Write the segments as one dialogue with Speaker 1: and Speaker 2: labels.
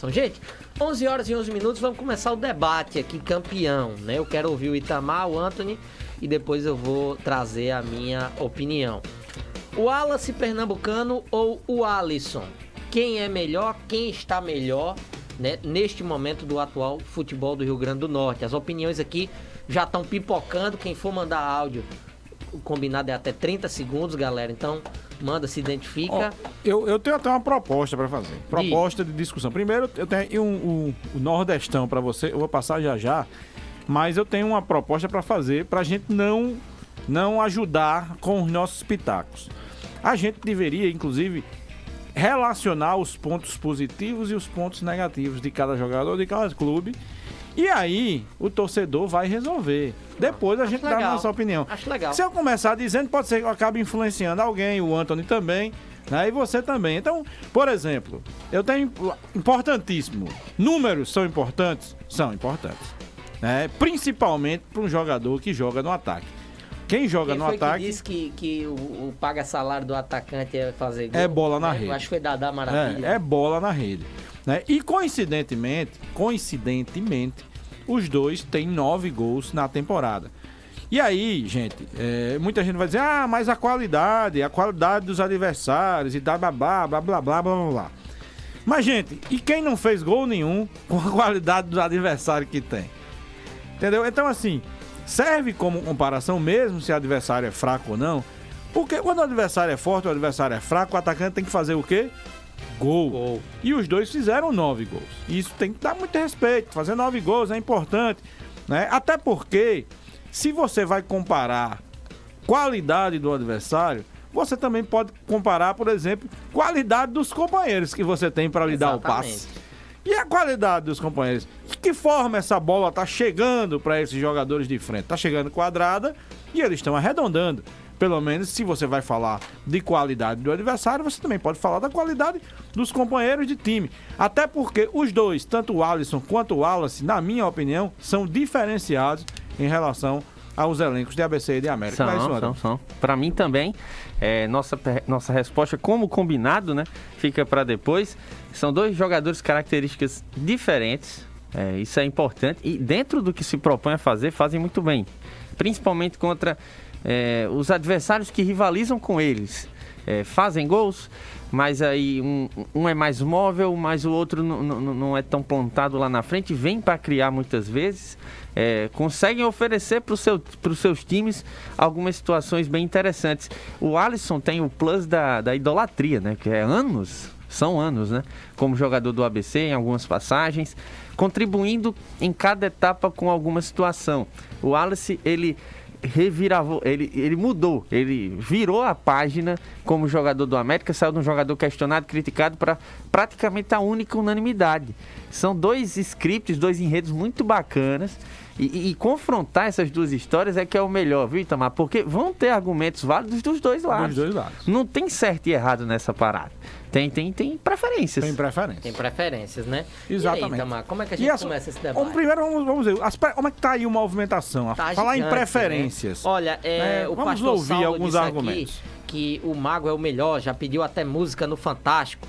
Speaker 1: Então, gente, 11 horas e 11 minutos, vamos começar o debate aqui, campeão, né? Eu quero ouvir o Itamar, o Anthony, e depois eu vou trazer a minha opinião. O Wallace Pernambucano ou o Alisson? Quem é melhor, quem está melhor, né, neste momento do atual futebol do Rio Grande do Norte? As opiniões aqui já estão pipocando, quem for mandar áudio, o combinado é até 30 segundos, galera, então manda, se identifica.
Speaker 2: Eu tenho até uma proposta para fazer. Proposta de discussão. Primeiro, eu tenho o Nordestão para você, eu vou passar já, mas eu tenho uma proposta para fazer para a gente não ajudar com os nossos pitacos. A gente deveria, inclusive, relacionar os pontos positivos e os pontos negativos de cada jogador, de cada clube. E aí, o torcedor vai resolver. Depois a gente dá a nossa opinião.
Speaker 1: Acho legal.
Speaker 2: Se eu começar dizendo, pode ser que eu acabe influenciando alguém, o Anthony também, né? E você também. Então, por exemplo, eu tenho importantíssimo. Números são importantes? São importantes. Né? Principalmente para um jogador que joga no ataque. Quem joga no ataque...
Speaker 1: Quem disse que o paga-salário do atacante é fazer gol?
Speaker 2: É bola na rede.
Speaker 1: Eu acho que foi Dadá Maravilha.
Speaker 2: É bola na rede. Né? E coincidentemente, os dois têm 9 gols na temporada. E aí, gente, muita gente vai dizer, mas a qualidade dos adversários e blá, blá, blá, blá, blá, blá, blá, blá. Mas, gente, e quem não fez gol nenhum com a qualidade dos adversários que tem? Entendeu? Então, assim, serve como comparação mesmo se o adversário é fraco ou não, porque quando o adversário é forte, o adversário é fraco, o atacante tem que fazer o quê? Gol. E os dois fizeram 9 gols. Isso tem que dar muito respeito. Fazer 9 gols é importante, né? Até porque, se você vai comparar qualidade do adversário, você também pode comparar, por exemplo, qualidade dos companheiros que você tem para lhe dar o passe. E a qualidade dos companheiros? De que forma essa bola está chegando para esses jogadores de frente? Está chegando quadrada e eles estão arredondando. Pelo menos, se você vai falar de qualidade do adversário, você também pode falar da qualidade dos companheiros de time. Até porque os dois, tanto o Alisson quanto o Wallace, na minha opinião, são diferenciados em relação aos elencos de ABC e de América.
Speaker 3: São. Para mim também, nossa resposta como combinado, né, fica para depois. São dois jogadores características diferentes, isso é importante. E dentro do que se propõe a fazer, fazem muito bem. Principalmente contra... os adversários que rivalizam com eles fazem gols, mas aí um é mais móvel, mas o outro não é tão plantado lá na frente, vem para criar muitas vezes, conseguem oferecer para os seus times algumas situações bem interessantes. O Alisson tem o plus da idolatria, né? Que são anos, né? Como jogador do ABC em algumas passagens, contribuindo em cada etapa com alguma situação. O Wallace, ele mudou, ele virou a página como jogador do América, saiu de um jogador questionado, criticado, para praticamente a única unanimidade. São dois scripts, dois enredos muito bacanas, e confrontar essas duas histórias é que é o melhor, viu, Itamar? Porque vão ter argumentos válidos dos dois lados. Não tem certo e errado nessa parada. Tem preferências.
Speaker 1: Tem preferências, né?
Speaker 2: Exatamente.
Speaker 1: E aí, Itamar, como é que a gente começa esse debate?
Speaker 2: Primeiro, vamos ver, como é que tá aí a movimentação? Falar
Speaker 1: gigante,
Speaker 2: em preferências.
Speaker 1: Né? Olha, o
Speaker 2: vamos
Speaker 1: pastor
Speaker 2: ouvir
Speaker 1: Saulo
Speaker 2: alguns
Speaker 1: disse
Speaker 2: argumentos.
Speaker 1: Aqui que o Mago é o melhor, já pediu até música no Fantástico.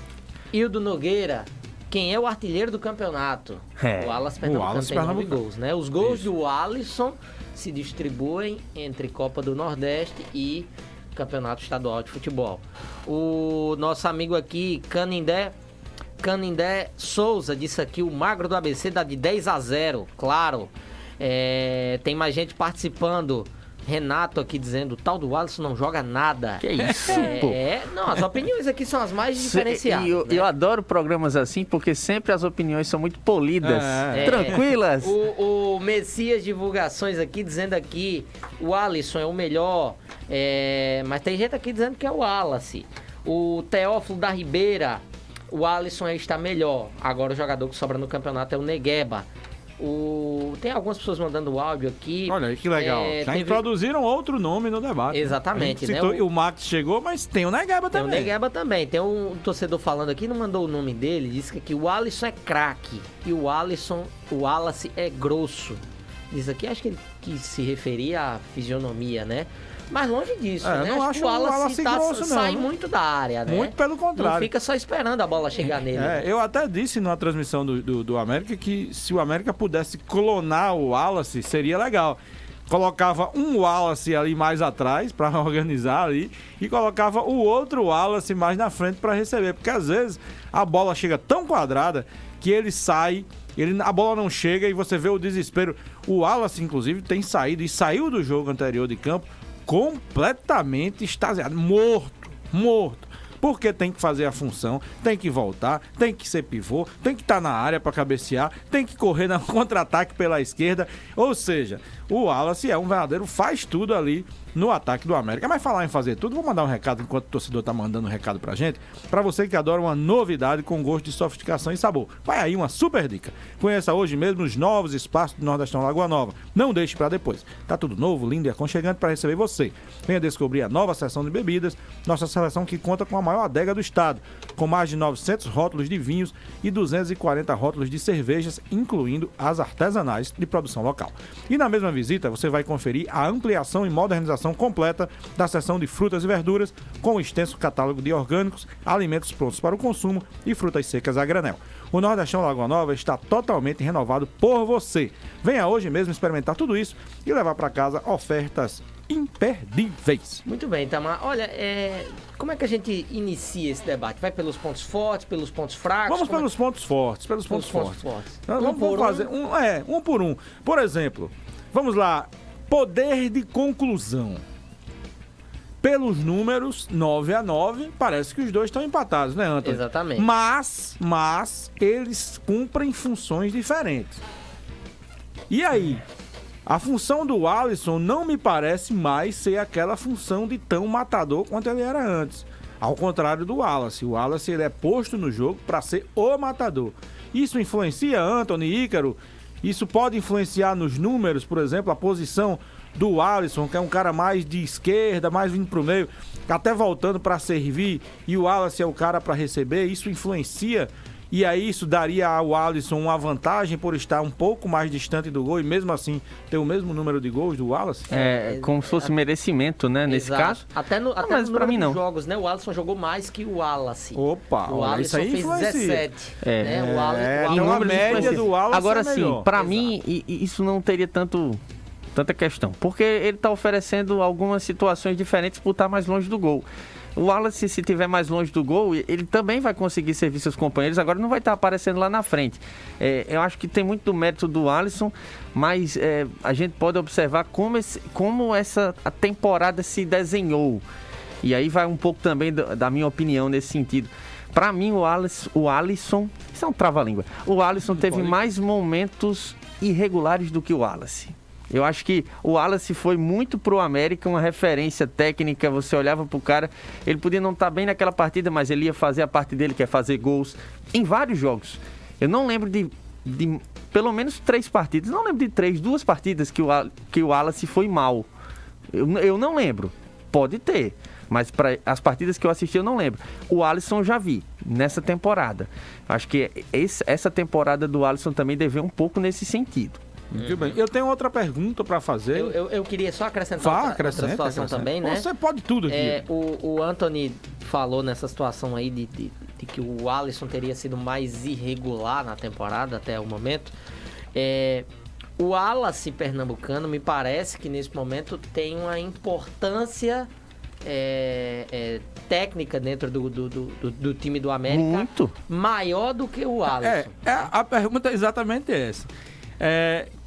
Speaker 1: Hildo Nogueira, quem é o artilheiro do campeonato? O Wallace Pernambucano tem 9 gols, né? Os gols do Alisson se distribuem entre Copa do Nordeste e Campeonato Estadual de Futebol. O nosso amigo aqui, Canindé Souza, disse aqui, o Magro do ABC dá de 10-0, claro. Tem mais gente participando. Renato aqui dizendo, o tal do Alisson não joga nada.
Speaker 3: Que isso, pô?
Speaker 1: Não, as opiniões aqui são as mais diferenciadas.
Speaker 3: Eu adoro programas assim, porque sempre as opiniões são muito polidas, tranquilas.
Speaker 1: O Messias Divulgações aqui, dizendo aqui, o Alisson é o melhor, mas tem gente aqui dizendo que é o Wallace. O Teófilo da Ribeira, o Alisson está melhor. Agora o jogador que sobra no campeonato é o Negueba. Tem algumas pessoas mandando o áudio aqui.
Speaker 2: Olha aí que legal. Já introduziram outro nome no debate.
Speaker 1: Exatamente, né?
Speaker 2: O Max chegou, mas tem o Negueba também.
Speaker 1: Tem o Negueba também. Tem um torcedor falando aqui, não mandou o nome dele, disse que aqui o Alisson é craque e o Wallace é grosso. Diz aqui, acho que ele quis se referir à fisionomia, né? Mas longe disso,
Speaker 2: É,
Speaker 1: né?
Speaker 2: não acho
Speaker 1: que o
Speaker 2: o
Speaker 1: Wallace
Speaker 2: Wallace grosso, não,
Speaker 1: sai
Speaker 2: né?
Speaker 1: muito da área, né?
Speaker 2: Muito pelo contrário.
Speaker 1: Não fica só esperando a bola chegar nele. né?
Speaker 2: Eu até disse na transmissão do América que se o América pudesse clonar o Wallace, seria legal. Colocava um Wallace ali mais atrás para organizar ali e colocava o outro Wallace mais na frente para receber, porque às vezes a bola chega tão quadrada que ele sai, a bola não chega e você vê o desespero. O Wallace, inclusive, tem saído e saiu do jogo anterior de campo completamente extasiado, morto. Porque tem que fazer a função, tem que voltar, tem que ser pivô, tem que estar na área para cabecear, tem que correr no contra-ataque pela esquerda. Ou seja, o Wallace é um verdadeiro faz tudo ali no ataque do América. Mas falar em fazer tudo, vou mandar um recado enquanto o torcedor tá mandando um recado pra gente. Pra você que adora uma novidade com gosto de sofisticação e sabor. Vai aí uma super dica. Conheça hoje mesmo os novos espaços do Nordestão Lagoa Nova. Não deixe pra depois. Tá tudo novo, lindo e aconchegante pra receber você. Venha descobrir a nova seção de bebidas, nossa seleção que conta com a maior adega do estado, com mais de 900 rótulos de vinhos e 240 rótulos de cervejas, incluindo as artesanais de produção local. E na mesma visita, você vai conferir a ampliação e modernização completa da seção de frutas e verduras, com um extenso catálogo de orgânicos, alimentos prontos para o consumo e frutas secas a granel. O Nordestão Lagoa Nova está totalmente renovado por você. Venha hoje mesmo experimentar tudo isso e levar para casa ofertas imperdíveis.
Speaker 1: Muito bem, Itamar. Olha, como é que a gente inicia esse debate? Vai pelos pontos fortes, pelos pontos fracos?
Speaker 2: Vamos pelos pontos fortes, pelos pontos fortes. Vamos fazer um por um. Por exemplo, vamos lá. Poder de conclusão. Pelos números 9-9, parece que os dois estão empatados, né, Antônio?
Speaker 1: Exatamente.
Speaker 2: Mas eles cumprem funções diferentes. E aí? A função do Alisson não me parece mais ser aquela função de tão matador quanto ele era antes. Ao contrário do Wallace. O Wallace ele é posto no jogo para ser o matador. Isso influencia Antony, Ícaro? Isso pode influenciar nos números, por exemplo, a posição do Alisson, que é um cara mais de esquerda, mais vindo pro meio, até voltando para servir, e o Wallace é o cara para receber. Isso influencia, e aí isso daria ao Alisson uma vantagem por estar um pouco mais distante do gol e mesmo assim ter o mesmo número de gols do Wallace?
Speaker 3: Como se fosse merecimento, né, nesse caso.
Speaker 1: Até no
Speaker 3: para mim não.
Speaker 1: Jogos, né? O Alisson jogou mais que o Wallace.
Speaker 2: Opa,
Speaker 1: o Alisson
Speaker 2: isso aí
Speaker 1: fez
Speaker 2: influencia.
Speaker 1: 17. Né? O
Speaker 2: Então a
Speaker 1: Wallace
Speaker 2: média do Wallace
Speaker 3: Agora
Speaker 2: é
Speaker 3: sim,
Speaker 2: melhor.
Speaker 3: para mim, isso não teria tanta questão. Porque ele tá oferecendo algumas situações diferentes por estar mais longe do gol. O Wallace, se estiver mais longe do gol, ele também vai conseguir servir seus companheiros, agora não vai estar aparecendo lá na frente. Eu acho que tem muito do mérito do Alisson, mas a gente pode observar como a temporada se desenhou. E aí vai um pouco também da minha opinião nesse sentido. Para mim, o Alisson... Isso é um trava-língua. O Alisson teve mais momentos irregulares do que o Wallace. Eu acho que o Wallace foi muito pro América, uma referência técnica, você olhava pro cara, ele podia não estar bem naquela partida, mas ele ia fazer a parte dele, que é fazer gols, em vários jogos. Eu não lembro de pelo menos 3 partidas, não lembro de 2 partidas que o Wallace foi mal. Eu não lembro, pode ter, mas para as partidas que eu assisti eu não lembro. O Alisson eu já vi, nessa temporada. Acho que essa temporada do Alisson também deveu um pouco nesse sentido.
Speaker 2: Muito bem. Eu tenho outra pergunta para fazer.
Speaker 1: Eu queria só acrescentar outra situação também, né?
Speaker 2: Você pode tudo aqui.
Speaker 1: O Antony falou nessa situação aí de que o Alisson teria sido mais irregular na temporada até o momento. O Wallace pernambucano me parece que nesse momento tem uma importância técnica dentro do time do América
Speaker 3: muito
Speaker 1: maior do que o Alisson.
Speaker 2: A pergunta é exatamente essa.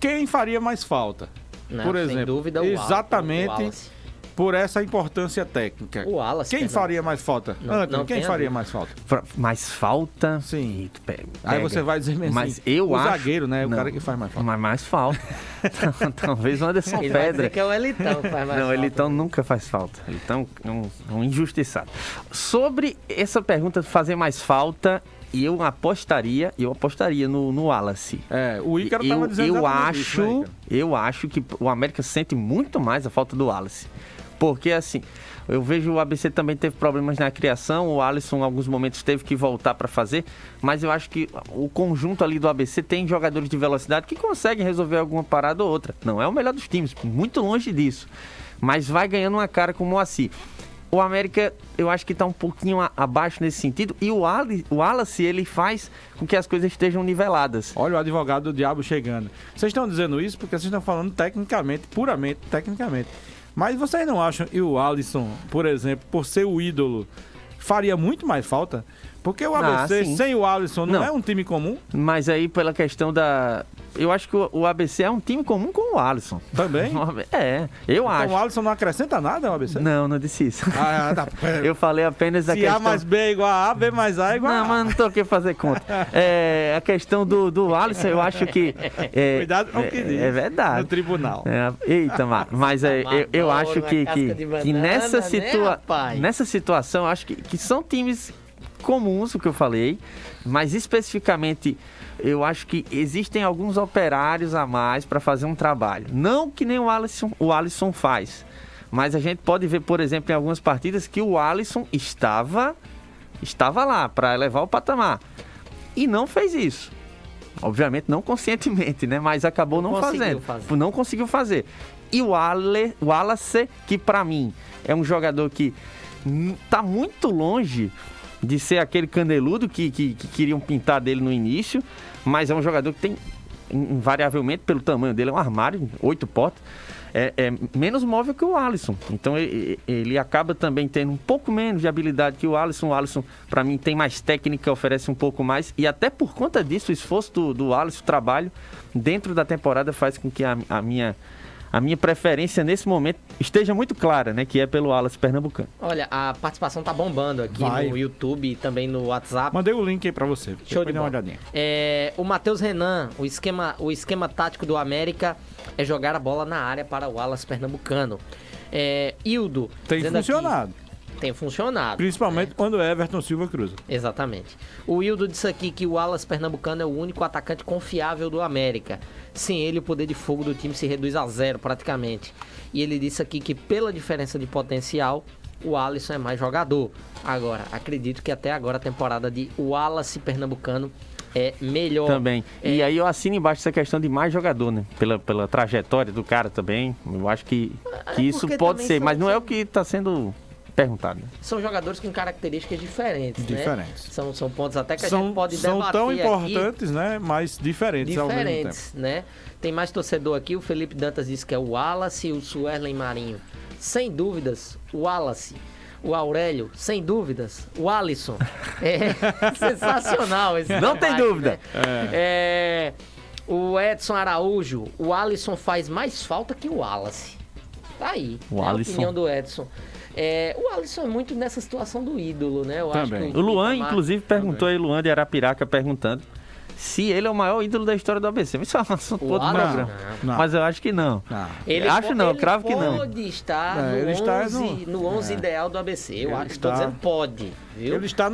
Speaker 2: Quem faria mais falta?
Speaker 1: Não,
Speaker 2: por exemplo,
Speaker 1: sem dúvida,
Speaker 2: exatamente
Speaker 1: o Wallace.
Speaker 2: Por essa importância técnica.
Speaker 1: O Wallace.
Speaker 2: Quem faria mais falta? Antônio, quem faria mais falta?
Speaker 3: Mais falta?
Speaker 2: Sim. Aí você vai dizer mesmo
Speaker 3: mas
Speaker 2: assim,
Speaker 3: eu
Speaker 2: o
Speaker 3: acho...
Speaker 2: zagueiro, né? O cara que faz mais falta.
Speaker 3: Mas mais falta. Talvez o Anderson
Speaker 1: Ele vai
Speaker 3: Pedra.
Speaker 1: dizer que é o Elitão que faz mais
Speaker 3: não,
Speaker 1: falta.
Speaker 3: o Elitão nunca faz falta. Elitão é um injustiçado. Sobre essa pergunta de fazer mais falta, eu apostaria no Wallace.
Speaker 2: O Ícaro estava dizendo
Speaker 3: eu acho que o América sente muito mais a falta do Wallace. Porque assim, eu vejo o ABC também teve problemas na criação, o Alisson em alguns momentos teve que voltar para fazer, mas eu acho que o conjunto ali do ABC tem jogadores de velocidade que conseguem resolver alguma parada ou outra. Não é o melhor dos times, muito longe disso. mas vai ganhando uma cara com o Moacir. O América, eu acho que está um pouquinho abaixo nesse sentido. E o Wallace, ele faz com que as coisas estejam niveladas.
Speaker 2: Olha o advogado do diabo chegando. Vocês estão dizendo isso porque vocês estão falando tecnicamente, puramente tecnicamente. Mas vocês não acham que o Alisson, por exemplo, por ser o ídolo, faria muito mais falta? Porque o ABC, sem o Alisson, não é um time comum?
Speaker 3: Mas aí, pela questão da... Eu acho que o ABC é um time comum com o Alisson.
Speaker 2: Também?
Speaker 3: Eu acho.
Speaker 2: Então o Alisson não acrescenta nada ao ABC?
Speaker 3: Não disse isso.
Speaker 2: Tá.
Speaker 3: Eu falei apenas da questão...
Speaker 2: Se A mais B é igual a A, B mais A é igual a A.
Speaker 3: Não, mas não tô aqui fazer conta. A questão do Alisson, eu acho que...
Speaker 2: Cuidado com o que diz.
Speaker 3: É verdade.
Speaker 2: No tribunal.
Speaker 3: Eita, mas eu acho que nessa situação, eu acho que são times comuns, o que eu falei, mas especificamente eu acho que existem alguns operários a mais para fazer um trabalho. Não que nem o Alisson faz, mas a gente pode ver, por exemplo, em algumas partidas que o Alisson estava lá para elevar o patamar e não fez isso. Obviamente não conscientemente, né? Mas acabou não fazendo. Não conseguiu fazer. E o Wallace, que para mim é um jogador que tá muito longe de ser aquele caneludo que queriam pintar dele no início, mas é um jogador que tem, invariavelmente, pelo tamanho dele, é um armário, 8 portas, é menos móvel que o Alisson. Então ele acaba também tendo um pouco menos de habilidade que o Alisson. O Alisson, para mim, tem mais técnica, oferece um pouco mais, e até por conta disso, o esforço do Alisson, o trabalho dentro da temporada faz com que a minha preferência nesse momento esteja muito clara, né? Que é pelo Wallace pernambucano.
Speaker 1: Olha, a participação tá bombando aqui no YouTube e também no WhatsApp.
Speaker 2: Mandei o link aí pra você.
Speaker 1: Show de bola. O Matheus Renan, o esquema tático do América é jogar a bola na área para o Wallace pernambucano. Hildo.
Speaker 2: Tem funcionado.
Speaker 1: Tem funcionado.
Speaker 2: Principalmente quando é Everton Silva cruza.
Speaker 1: Exatamente. O Hildo disse aqui que o Wallace pernambucano é o único atacante confiável do América. Sem ele, o poder de fogo do time se reduz a zero, praticamente. E ele disse aqui que, pela diferença de potencial, o Alisson é mais jogador. Agora, acredito que até agora a temporada de Wallace pernambucano é melhor.
Speaker 3: Também. E aí eu assino embaixo essa questão de mais jogador, né? Pela trajetória do cara também. Eu acho que isso pode ser, mas não é o que está sendo perguntado.
Speaker 1: São jogadores com características diferentes, né? São pontos até que a gente pode debater
Speaker 2: São tão importantes, né? Mas diferentes ao mesmo tempo.
Speaker 1: Né? Tem mais torcedor aqui. O Felipe Dantas disse que é o Wallace e o Suerlen Marinho. Sem dúvidas, o Wallace. O Aurélio, sem dúvidas. O Alisson. É sensacional esse
Speaker 3: Não
Speaker 1: debate,
Speaker 3: tem dúvida.
Speaker 1: Né? O Edson Araújo. O Alisson faz mais falta que o Wallace. Tá aí. A opinião do Edson. O Alisson é muito nessa situação do ídolo, né? Eu acho que
Speaker 3: o Luan, inclusive, perguntou aí, Luan de Arapiraca, perguntando se ele é o maior ídolo da história do ABC. Isso é um assunto todo do programa. Não. Mas eu acho que não. Cravo que não.
Speaker 1: Pode estar no 11 ideal do ABC. Eu acho que estou dizendo pode. Viu?
Speaker 2: Ele está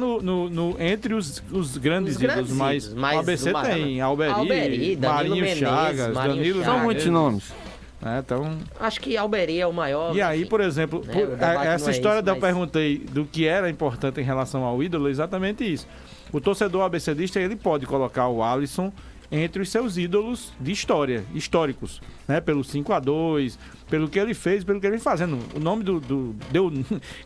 Speaker 2: entre os grandes ídolos, mas o ABC tem Alberi, Marinho Chagas, Danilo Menezes.
Speaker 3: São muitos nomes.
Speaker 2: Então...
Speaker 1: Acho que Alberi é o maior.
Speaker 2: E aí, por exemplo, essa história eu perguntei do que era importante em relação ao ídolo, é exatamente isso. O torcedor abecedista, ele pode colocar o Alisson entre os seus ídolos de históricos, né? Pelo 5-2, pelo que ele fez, pelo que ele vem fazendo. O nome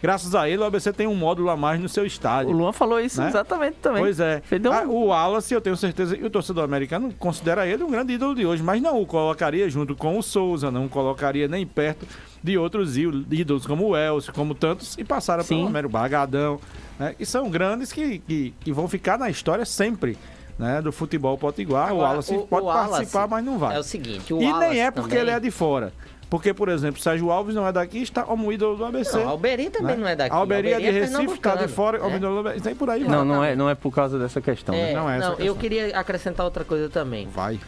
Speaker 2: graças a ele, o ABC tem um módulo a mais no seu estádio.
Speaker 3: O Luan falou isso, né? Exatamente também.
Speaker 2: Pois é. O Wallace, eu tenho certeza, e o torcedor americano considera ele um grande ídolo de hoje, mas não o colocaria junto com o Souza, não o colocaria nem perto de outros ídolos, como o Elcio, como tantos, e passaram pelo Romero Bargadão, né? E são grandes que vão ficar na história sempre, né, do futebol potiguar. O Wallace pode participar, mas não vai.
Speaker 1: É o seguinte,
Speaker 2: e nem é porque ele é de fora. Porque, por exemplo, Sérgio Alves não é daqui, está como ídolo do ABC.
Speaker 1: Não, Alberi também não é daqui.
Speaker 2: Alberi é de Recife, está de fora, como ídolo do ABC. Tem por aí.
Speaker 3: Não é por causa dessa questão. Né?
Speaker 1: Eu queria acrescentar outra coisa também.
Speaker 2: Vai.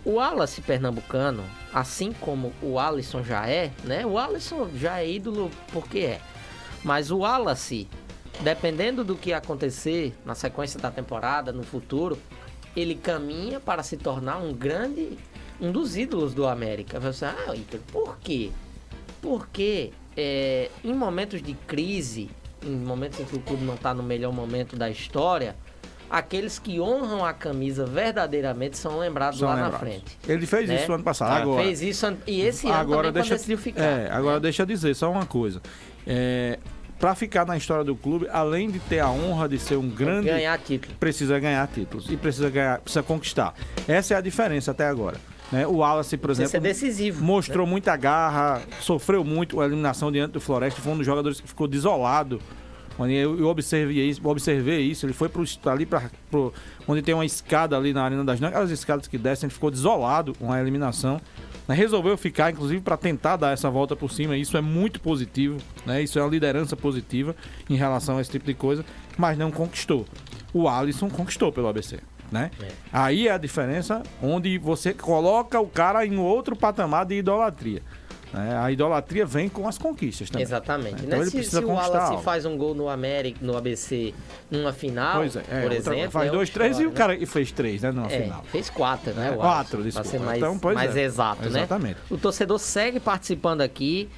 Speaker 1: O Wallace pernambucano, assim como o Alisson já é, né? O Alisson já é ídolo porque é. Mas o Wallace, dependendo do que acontecer na sequência da temporada, no futuro, ele caminha para se tornar um dos ídolos do América. Você, Ícaro, por quê? Porque em momentos de crise, em momentos em que o clube não está no melhor momento da história, aqueles que honram a camisa verdadeiramente são lembrados
Speaker 2: São
Speaker 1: lá
Speaker 2: lembrados.
Speaker 1: na frente.
Speaker 2: Ele fez
Speaker 1: né?
Speaker 2: isso ano passado. Agora,
Speaker 1: Fez isso e esse ano
Speaker 2: agora
Speaker 1: também
Speaker 2: deixa,
Speaker 1: decidiu ficar.
Speaker 2: agora deixa eu dizer só uma coisa. Para ficar na história do clube, além de ter a honra de ser um grande...
Speaker 1: Ganhar título.
Speaker 2: Precisa ganhar títulos e precisa conquistar. Essa é a diferença até agora. Né? O Wallace, por exemplo,
Speaker 1: Isso é decisivo.
Speaker 2: mostrou muita garra, sofreu muito a eliminação diante do Floresta, foi um dos jogadores que ficou desolado. Eu observei isso, ele foi ali onde tem uma escada ali na Arena das Nagas, as escadas que descem, ele ficou desolado com a eliminação. Resolveu ficar, inclusive, para tentar dar essa volta por cima. Isso é muito positivo, né? Isso é uma liderança positiva em relação a esse tipo de coisa, mas não conquistou. O Alisson conquistou pelo ABC, né? Aí é a diferença onde você coloca o cara em outro patamar de idolatria. A idolatria vem com as conquistas também.
Speaker 1: Exatamente.
Speaker 2: Então ele
Speaker 1: Se
Speaker 2: precisa
Speaker 1: o
Speaker 2: conquistar
Speaker 1: Wallace
Speaker 2: algo.
Speaker 1: faz um gol no ABC numa final, por exemplo...
Speaker 2: Faz 2, 3 e o
Speaker 1: né?
Speaker 2: cara fez 3, né, numa final.
Speaker 1: Fez 4, né?
Speaker 2: 4,
Speaker 1: para
Speaker 2: desculpa.
Speaker 1: ser mais,
Speaker 2: Então, pois
Speaker 1: mais exato, né?
Speaker 2: Exatamente.
Speaker 1: O torcedor segue participando aqui.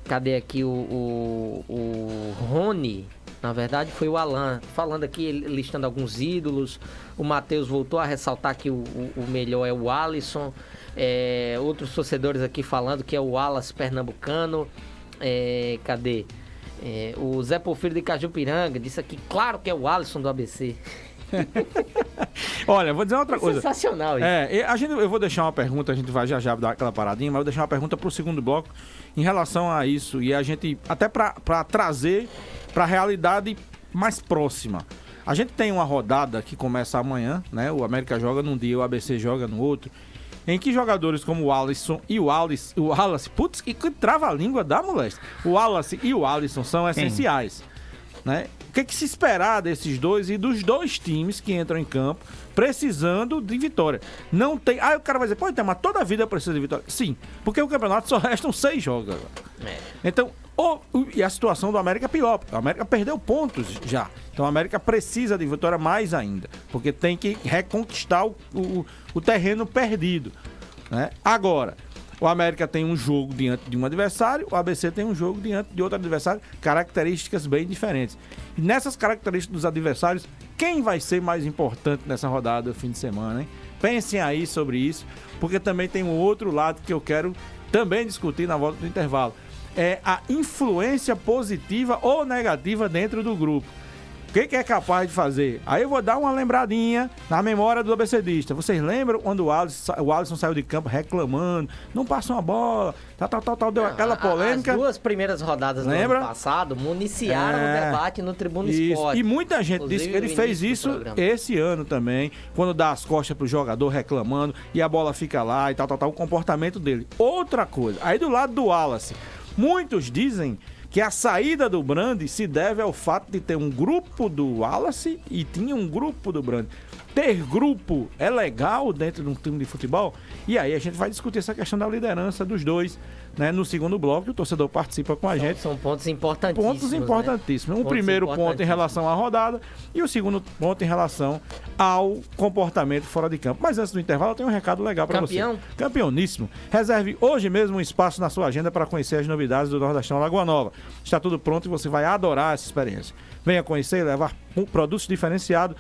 Speaker 1: Cadê aqui o Rony? Na verdade foi o Alan falando aqui, listando alguns ídolos. O Matheus voltou a ressaltar que o melhor é o Alisson. Outros torcedores aqui falando que é o Wallace pernambucano. Cadê? O Zé Porfírio de Cajupiranga disse aqui, claro que é o Alisson do ABC.
Speaker 2: Olha, vou dizer outra coisa.
Speaker 1: Sensacional isso.
Speaker 2: Eu vou deixar uma pergunta, a gente vai já dar aquela paradinha, mas eu vou deixar uma pergunta pro segundo bloco em relação a isso. E a gente, até pra trazer pra realidade mais próxima. A gente tem uma rodada que começa amanhã, né? O América joga num dia, o ABC joga no outro. Em que jogadores como o Alisson e o Wallace, putz, que trava a língua da moléstia. O Wallace e o Alisson são essenciais. Né? O que se esperar desses dois e dos dois times que entram em campo precisando de vitória? Não tem. Aí o cara vai dizer, pô, então, mas toda a vida precisa de vitória. Sim, porque o campeonato só restam 6 jogos agora. Então, e a situação do América é pior. O América perdeu pontos já. Então o América precisa de vitória mais ainda. Porque tem que reconquistar o terreno perdido. Né? Agora, o América tem um jogo diante de um adversário, o ABC tem um jogo diante de outro adversário, características bem diferentes. E nessas características dos adversários, quem vai ser mais importante nessa rodada do fim de semana, hein? Pensem aí sobre isso, porque também tem um outro lado que eu quero também discutir na volta do intervalo. É a influência positiva ou negativa dentro do grupo. O que é capaz de fazer? Aí eu vou dar uma lembradinha na memória do ABCdista. Vocês lembram quando o Alisson saiu de campo reclamando, não passa uma bola, tal, deu aquela polêmica?
Speaker 1: As 2 primeiras rodadas do ano passado municiaram o debate no Tribuna Esporte.
Speaker 2: E muita gente disse que ele fez isso esse ano também, quando dá as costas pro jogador reclamando e a bola fica lá e tal, o comportamento dele. Outra coisa, aí do lado do Wallace, muitos dizem que a saída do Brandi se deve ao fato de ter um grupo do Wallace e tinha um grupo do Brandi. Ter grupo é legal dentro de um time de futebol? E aí a gente vai discutir essa questão da liderança dos dois, né? No segundo bloco, o torcedor participa com a gente.
Speaker 1: São pontos importantíssimos.
Speaker 2: Pontos importantíssimos. Né? O primeiro ponto em relação à rodada e o segundo ponto em relação ao comportamento fora de campo. Mas antes do intervalo, eu tenho um recado legal para você. Campeoníssimo. Reserve hoje mesmo um espaço na sua agenda para conhecer as novidades do Nordestão Lagoa Nova. Está tudo pronto e você vai adorar essa experiência. Venha conhecer e levar produtos diferenciados